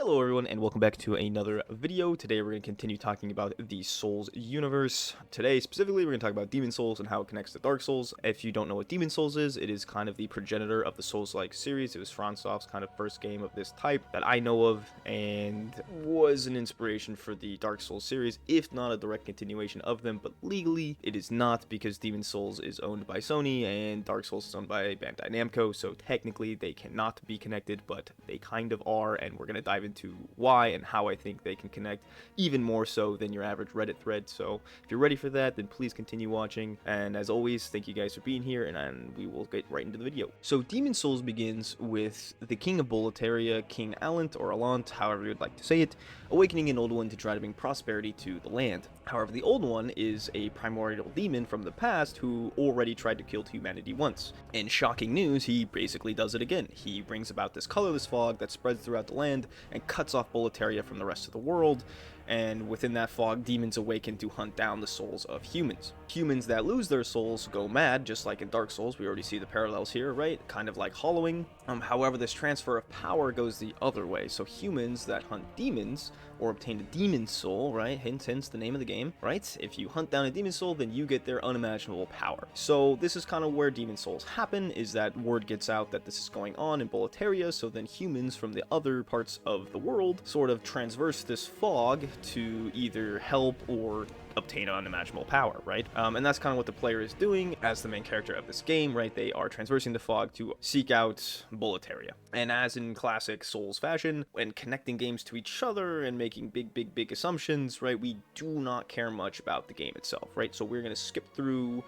Hello everyone and welcome back to another video. Today we're going to continue talking about the Souls universe. Today specifically we're going to talk about Demon Souls and how it connects to Dark Souls. If you don't know what Demon Souls is, it is kind of the progenitor of the Souls-like series. It was FromSoft's kind of first game of this type that I know of and was an inspiration for the Dark Souls series, if not a direct continuation of them, but legally it is not because Demon Souls is owned by Sony and Dark Souls is owned by Bandai Namco, so technically they cannot be connected, but they kind of are, and we're going to dive into why and how I think they can connect even more so than your average Reddit thread. So if you're ready for that, then please continue watching, and as always, thank you guys for being here, and we will get right into the video. So Demon Souls begins with the King of Boletaria, King Allant, or Allant, however you would like to say it, awakening an Old One to try to bring prosperity to the land. However, the Old One is a primordial demon from the past who already tried to kill humanity once. In shocking news, he basically does it again. He brings about this colorless fog that spreads throughout the land and cuts off Boletaria from the rest of the world, and within that fog, demons awaken to hunt down the souls of humans. Humans that lose their souls go mad, just like in Dark Souls. We already see the parallels here, right? Kind of like hollowing. However, this transfer of power goes the other way. So humans that hunt demons or obtain a demon soul, right? Hence the name of the game, right? If you hunt down a demon soul, then you get their unimaginable power. So this is kind of where demon souls happen, is that word gets out that this is going on in Boletaria, so then humans from the other parts of the world sort of transverse this fog to either help or obtain unimaginable power, right? And that's kind of what the player is doing as the main character of this game, right? They are transversing the fog to seek out Boletaria. And as in classic Souls fashion, when connecting games to each other and making big assumptions, right, we do not care much about the game itself, right? So we're going to skip through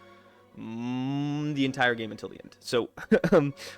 the entire game until the end. So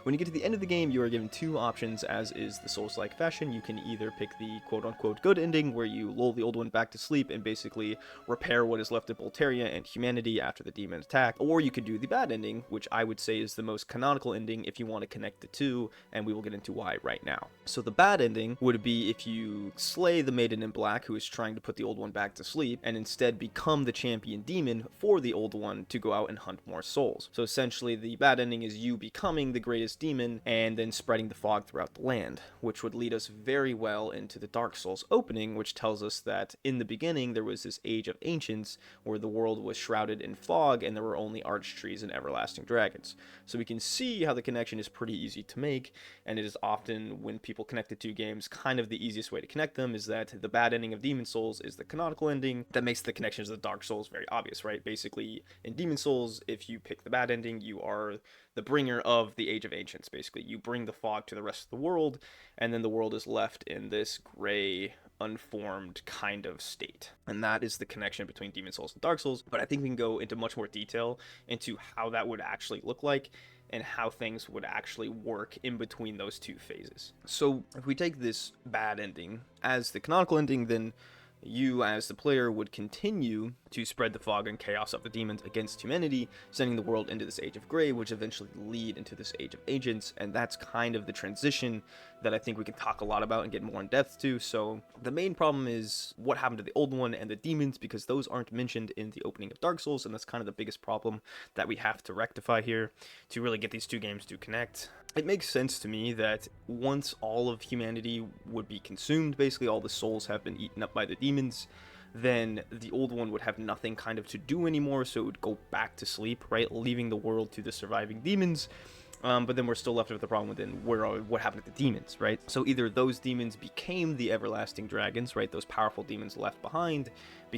when you get to the end of the game, you are given two options, as is the Souls-like fashion. You can either pick the quote-unquote good ending, where you lull the Old One back to sleep and basically repair what is left of Boletaria and humanity after the demon attack, or you could do the bad ending, which I would say is the most canonical ending if you want to connect the two, and we will get into why right now. So the bad ending would be if you slay the Maiden in Black, who is trying to put the Old One back to sleep, and instead become the champion demon for the Old One to go out and hunt more souls. So essentially the bad ending is you becoming the greatest demon and then spreading the fog throughout the land, which would lead us very well into the Dark Souls opening, which tells us that in the beginning there was this age of ancients where the world was shrouded in fog and there were only arch trees and everlasting dragons. So we can see how the connection is pretty easy to make, and it is often, when people connect the two games, kind of the easiest way to connect them is that the bad ending of Demon Souls is the canonical ending. That makes the connections to the Dark Souls very obvious, right? Basically in Demon Souls, if you pick the bad ending, you are the bringer of the Age of Ancients. Basically, you bring the fog to the rest of the world, and then the world is left in this gray, unformed kind of state. And that is the connection between Demon Souls and Dark Souls. But I think we can go into much more detail into how that would actually look like and how things would actually work in between those two phases. So if we take this bad ending as the canonical ending, then you as the player would continue to spread the fog and chaos of the demons against humanity, sending the world into this Age of Grey, which eventually lead into this Age of Ancients, and that's kind of the transition that I think we can talk a lot about and get more in depth to. So the main problem is what happened to the Old One and the demons, because those aren't mentioned in the opening of Dark Souls, and that's kind of the biggest problem that we have to rectify here to really get these two games to connect. It makes sense to me that once all of humanity would be consumed, basically all the souls have been eaten up by the demons, then the Old One would have nothing kind of to do anymore, so it would go back to sleep, right, leaving the world to the surviving demons. But then we're still left with the problem within what happened to the demons, right? So either those demons became the everlasting dragons, right? Those powerful demons left behind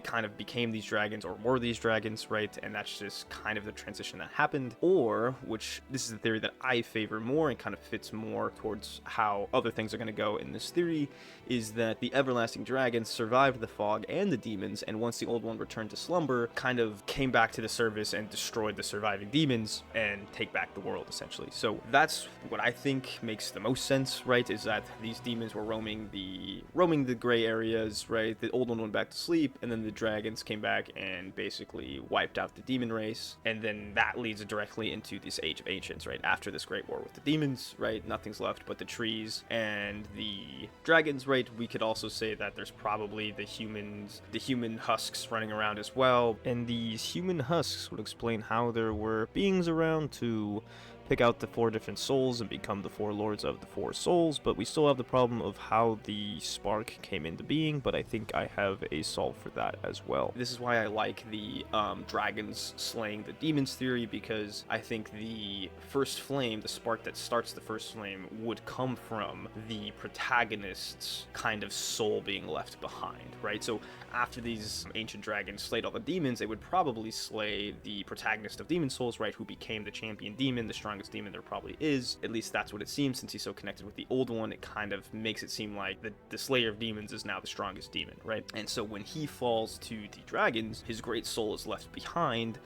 kind of became these dragons or were these dragons, right? And that's just kind of the transition that happened. Or, which this is the theory that I favor more and kind of fits more towards how other things are going to go in this theory, is that the everlasting dragons survived the fog and the demons, and once the Old One returned to slumber, kind of came back to the surface and destroyed the surviving demons and take back the world, essentially. So that's what I think makes the most sense, right? Is that these demons were roaming the gray areas, right? The Old One went back to sleep, and then the dragons came back and basically wiped out the demon race, and then that leads directly into this Age of Ancients, right? After this great war with the demons, right? Nothing's left but the trees and the dragons, right? We could also say that there's probably the human husks running around as well, and these human husks would explain how there were beings around to pick out the 4 different souls and become the 4 lords of the 4 souls, but we still have the problem of how the spark came into being, but I think I have a solve for that as well. This is why I like the dragons slaying the demons theory, because I think the first flame, the spark that starts the first flame, would come from the protagonist's kind of soul being left behind, right? So after these ancient dragons slayed all the demons, they would probably slay the protagonist of Demon Souls, right, who became the champion demon, the strongest demon there probably is. At least that's what it seems, since he's so connected with the old one. It kind of makes it seem like the slayer of demons is now the strongest demon, right? And so when he falls to the dragons, his great soul is left behind,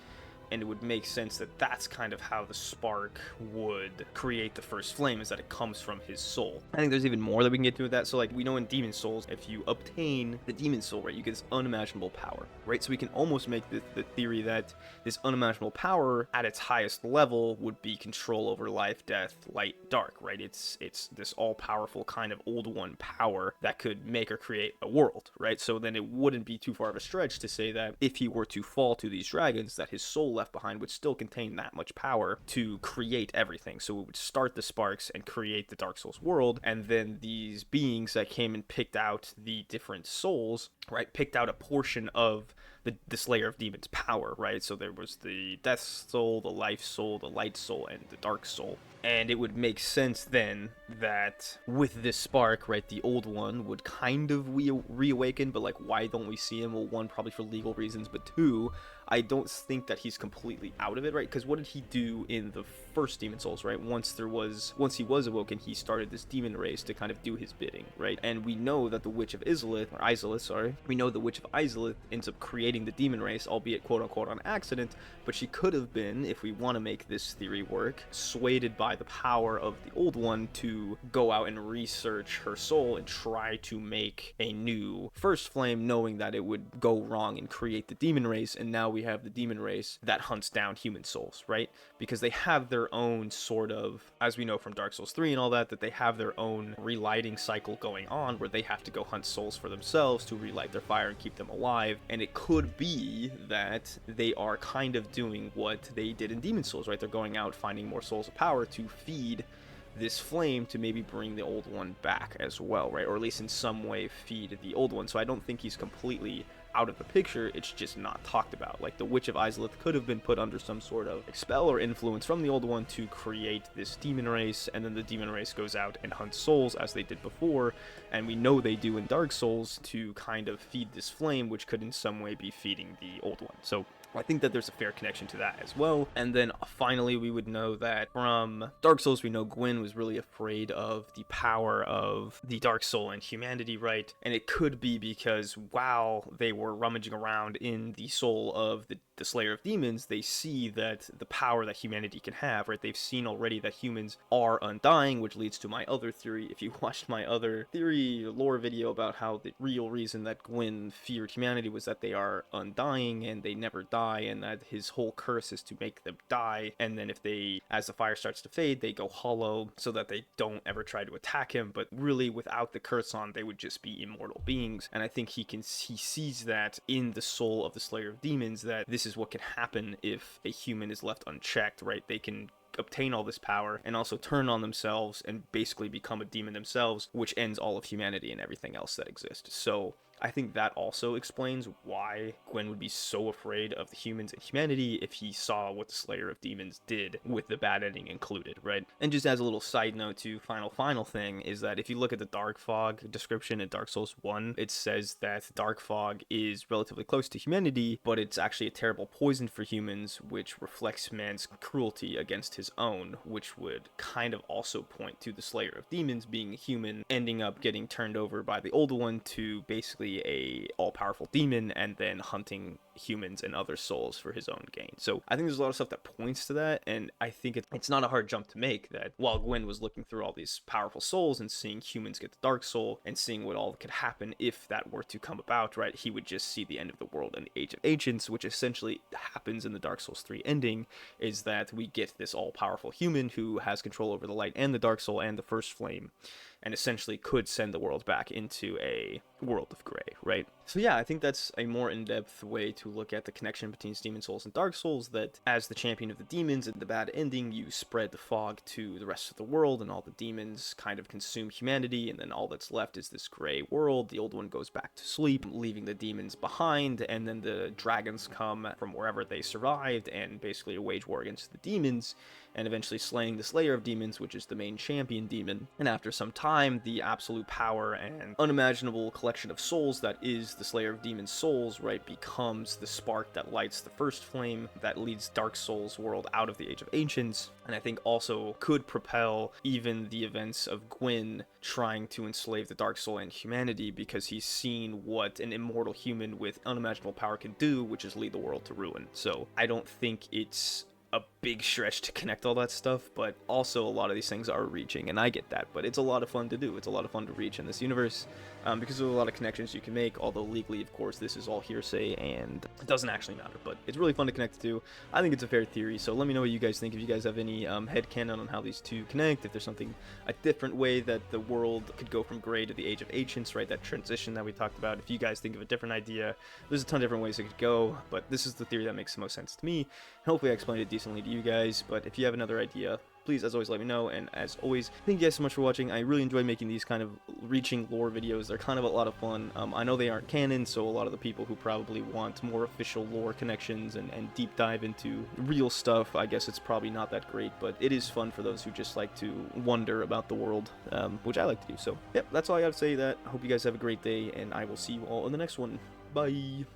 and it would make sense that that's kind of how the spark would create the first flame, is that it comes from his soul. I think there's even more that we can get to with that. So like, we know in Demon Souls, if you obtain the demon soul, right, you get this unimaginable power, right? So we can almost make the theory that this unimaginable power at its highest level would be control over life, death, light, dark, right? It's this all-powerful kind of old one power that could make or create a world, right? So then it wouldn't be too far of a stretch to say that if he were to fall to these dragons, that his soul left behind would still contain that much power to create everything. So it would start the sparks and create the Dark Souls world, and then these beings that came and picked out the different souls, right, picked out a portion of the Slayer of Demons power, right? So there was the Death Soul, the Life Soul, the Light Soul, and the Dark Soul. And it would make sense then that with this spark, right, the old one would kind of reawaken, but like, why don't we see him? Well, one, probably for legal reasons, but two, I don't think that he's completely out of it, right? Because what did he do in the first Demon Souls, right? Once he was awoken, he started this demon race to kind of do his bidding, right? And we know that the Witch of Izalith, we know the Witch of Izalith ends up creating the demon race, albeit quote-unquote on accident, but she could have been, if we want to make this theory work, swayed by the power of the old one to go out and research her soul and try to make a new first flame, knowing that it would go wrong and create the demon race. And now we have the demon race that hunts down human souls, right? Because they have their own sort of, as we know from Dark Souls 3 and all that they have their own relighting cycle going on, where they have to go hunt souls for themselves to relight their fire and keep them alive. And it could be that they are kind of doing what they did in Demon Souls, right? They're going out finding more souls of power to feed this flame to maybe bring the old one back as well, right? Or at least in some way feed the old one. So I don't think he's completely out of the picture, it's just not talked about. Like, the Witch of Izalith could have been put under some sort of spell or influence from the old one to create this demon race, and then the demon race goes out and hunts souls as they did before, and we know they do in Dark Souls, to kind of feed this flame, which could in some way be feeding the old one. So I think that there's a fair connection to that as well. And then finally, we would know that from Dark Souls, we know Gwyn was really afraid of the power of the Dark Soul and humanity, right? And it could be because while they were rummaging around in the soul of the Slayer of Demons, they see that the power that humanity can have, right? They've seen already that humans are undying, which leads to my other theory. If you watched my other theory lore video about how the real reason that Gwyn feared humanity was that they are undying and they never die, and that his whole curse is to make them die, and then if they, as the fire starts to fade, they go hollow so that they don't ever try to attack him. But really, without the curse on, they would just be immortal beings. And I think he sees that in the soul of the Slayer of Demons, that this is what can happen if a human is left unchecked, right? They can obtain all this power and also turn on themselves and basically become a demon themselves, which ends all of humanity and everything else that exists. So I think that also explains why Gwyn would be so afraid of the humans and humanity if he saw what the Slayer of Demons did, with the bad ending included, right? And just as a little side note to final thing, is that if you look at the Dark Fog description in Dark Souls 1, it says that Dark Fog is relatively close to humanity, but it's actually a terrible poison for humans, which reflects man's cruelty against his own, which would kind of also point to the Slayer of Demons being a human, ending up getting turned over by the old one to basically a all-powerful demon, and then hunting humans and other souls for his own gain. So I think there's a lot of stuff that points to that, and I think it's not a hard jump to make that while Gwyn was looking through all these powerful souls and seeing humans get the Dark Soul and seeing what all could happen if that were to come about, right, he would just see the end of the world and the Age of Ancients, which essentially happens in the Dark Souls 3 ending, is that we get this all-powerful human who has control over the light and the Dark Soul and the First Flame, and essentially could send the world back into a world of gray, right? So yeah, I think that's a more in-depth way to look at the connection between Demon Souls and Dark Souls, that as the champion of the demons in the bad ending, you spread the fog to the rest of the world, and all the demons kind of consume humanity, and then all that's left is this gray world. The old one goes back to sleep, leaving the demons behind, and then the dragons come from wherever they survived and basically wage war against the demons, and eventually slaying the Slayer of Demons, which is the main champion demon. And after some time, the absolute power and unimaginable collection of souls that is the Slayer of Demons souls, right, becomes the spark that lights the first flame that leads Dark Souls world out of the Age of Ancients, and I think also could propel even the events of Gwyn trying to enslave the Dark Soul and humanity, because he's seen what an immortal human with unimaginable power can do, which is lead the world to ruin. So I don't think it's a big stretch to connect all that stuff, but also a lot of these things are reaching, and I get that, but it's a lot of fun to do. It's a lot of fun to reach in this universe, because there's a lot of connections you can make, although legally, of course, this is all hearsay, and it doesn't actually matter, but it's really fun to connect to. I think it's a fair theory, so let me know what you guys think. If you guys have any headcanon on how these two connect, if there's something, a different way that the world could go from gray to the Age of Ancients, right, that transition that we talked about. If you guys think of a different idea, there's a ton of different ways it could go, but this is the theory that makes the most sense to me, and hopefully I explained it decently to you guys. But if you have another idea, please, as always, let me know. And as always, thank you guys so much for watching. I really enjoy making these kind of reaching lore videos. They're kind of a lot of fun. I know they aren't canon, so a lot of the people who probably want more official lore connections and deep dive into real stuff, I guess it's probably not that great, but it is fun for those who just like to wonder about the world, which I like to do. So, yep, that's all I got to say. That I hope you guys have a great day, and I will see you all in the next one. Bye!